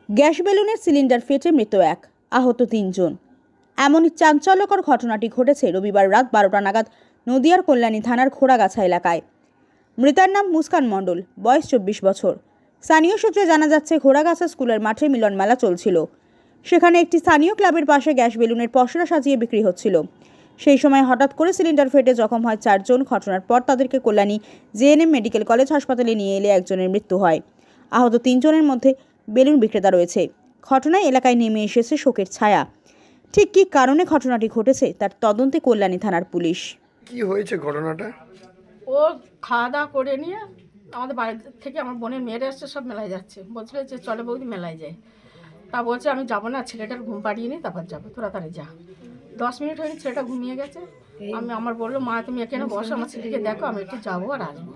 Gas বেলুনের cylinder ফেটে মৃত এক, আহত 3 জন। এমনই চাঞ্চল্যকর ঘটনাটি ঘটেছে রবিবার রাত 12টা নাগাদ নদিয়ার কল্যাণী থানার খোড়াগাছা এলাকায়। মৃতার নাম মুস্কান মণ্ডল, বয়স 24 বছর। স্থানীয় সূত্রে জানা যাচ্ছে, খোড়াগাছা স্কুলের মাঠে মিলন মেলা চলছিল। সেখানে একটি স্থানীয় ক্লাবের পাশে গ্যাস বেলুনের পসরা সাজিয়ে বিক্রি হচ্ছিল। সেই সময় হঠাৎ করে সিলিন্ডার ফেটে জখম হয় 4 জন। ঘটনার পর তাদেরকে কল্যাণী জেএনএম মেডিকেল কলেজ হাসপাতালে নিয়ে এলে একজনের মৃত্যু হয়। আহত 3 জনের মধ্যে বেলুন বিক্রেতা রয়েছে। ঘটনায় এলাকায় নেমে এসেছে শোকের ছায়া। ঠিক কী কারণে ঘটনাটি ঘটেছে তার তদন্তে কল্যাণী থানার পুলিশ। কি হয়েছে ঘটনাটা? ও খাওয়া দাওয়া করে নিয়ে আমাদের বাড়ি থেকে আমার বোনের মেয়েরা এসছে, সব মেলায় যাচ্ছে। বলছিল যে চলে বৌদি মেলায় যায়। তা বলছে আমি যাবো না, ছেলেটার ঘুম পাড়িয়ে নিই, তারপর যাবো, তোরা তাড়াতাড়ি যা। 10 মিনিট হয়নি, ছেলেটা ঘুমিয়ে গেছে। আমার বললো, মা তুমি এখানে বসো, আমার ছেলেকে দেখো, আমি একটু যাবো আর আসবো।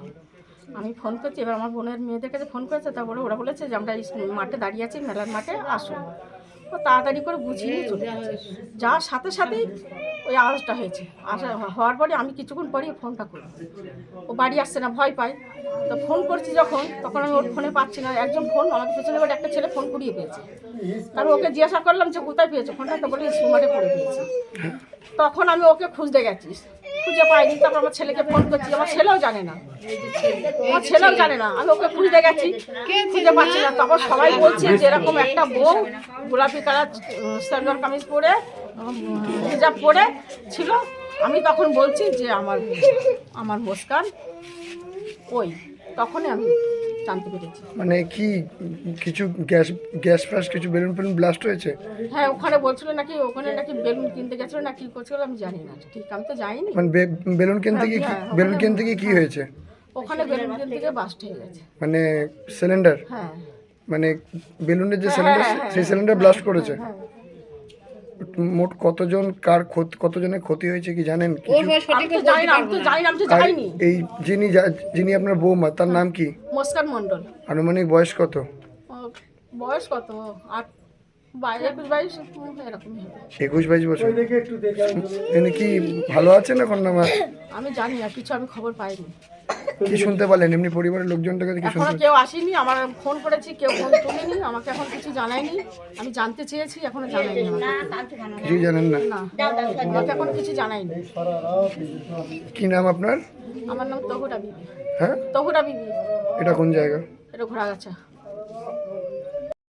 আমি ফোন করছি, এবার আমার বোনের মেয়েদের কাছে ফোন করেছে। তারপরে ওরা বলেছে যে আমরা মাঠে দাঁড়িয়ে আছি, মেলার মাঠে আসো। ও তাড়াতাড়ি করে গুছিয়ে নিয়ে চলে গেছে। যাওয়ার সাথে সাথেই ওই আওয়াজটা হয়েছে। হওয়ার পরে আমি কিছুক্ষণ পরেই ফোনটা করি। ও বাড়ি আসছে না, ভয় পায়। তো ফোন করছি যখন, তখন আমি ওর ফোনে পাচ্ছি না। একজন ফোন আমাদের পেছনে বাড়ি একটা ছেলে ফোন কুড়িয়ে পেয়েছে। তারপর ওকে জিজ্ঞাসা করলাম যে কোথায় পেয়েছে ফোনটা, তো বলে স্কুল মাঠে পড়ে পেয়েছে। তখন আমি ওকে খুঁজতে গেছি, খুঁজে পাইনি। তারপর আমার ছেলেকে ফোন করছি, আমার ছেলেও জানে না, আমি ওকে খুঁজতে গেছি, খুঁজে পাচ্ছি না। তারপর সবাই বলছে যে এরকম একটা বউ গোলাপি কালার সালোয়ার কামিজ পরে, হিজাব পরে ছিল। আমি তখন বলছি যে আমার মুস্কান ওই, তখনই আমি জানতে পেরেছি। মানে কি কিছু গ্যাস ফ্যাস কিছু বেলুন ফেলুন ব্লাস্ট হয়েছে? হ্যাঁ, ওখানে বলছিল নাকি, ওখানে নাকি বেলুন কিনতে গেছিল না কি করছিল, আমি জানি না ঠিক, আমি তো যাইনি। মানে বেলুন কিনতে গিয়ে বেলুন কিনতে গিয়ে কি হয়েছে? ওখানে বেলুন কিনতে গিয়ে বাস্ট হয়ে গেছে। মানে সিলিন্ডার, হ্যাঁ মানে বেলুনের যে সিলিন্ডার, সেই সিলিন্ডার ব্লাস্ট করেছে। হ্যাঁ, মোট কতজনের ক্ষতি হয়েছে কি জানেন? আমি তো জানি না, আমি তো আর যাইনি। এই যিনি আপনার বৌমা, তার নাম কি? মুস্কান মণ্ডল। আনুমানিক বয়স কত? বয়স কত? 21-22 এরকমই হবে। 21-22 বছর। তিনি কি ভালো আছেন এখন না? আমি জানি না কিছু, আমি খবর পাইনি। কি শুনতে পারলেন এমনি পরিবারের লোকজনের কাছে? কি এখনো শুনতে? কেউ আসেনি, আমার ফোন করেছি, কেউ ফোন তুলেনি, আমাকে এখন কিছু জানায়নি। আমি জানতে চেয়েছি, এখনো জানায়নি আমাকে। কিছুই জানেন না? না, আমাকে এখন কিছু জানায়নি। কি নাম আপনার? আমার নাম তহুরা বিবি। হ্যাঁ, তহুরা বিবি। এটা কোন জায়গা? এটা ঘোড়াগাছা।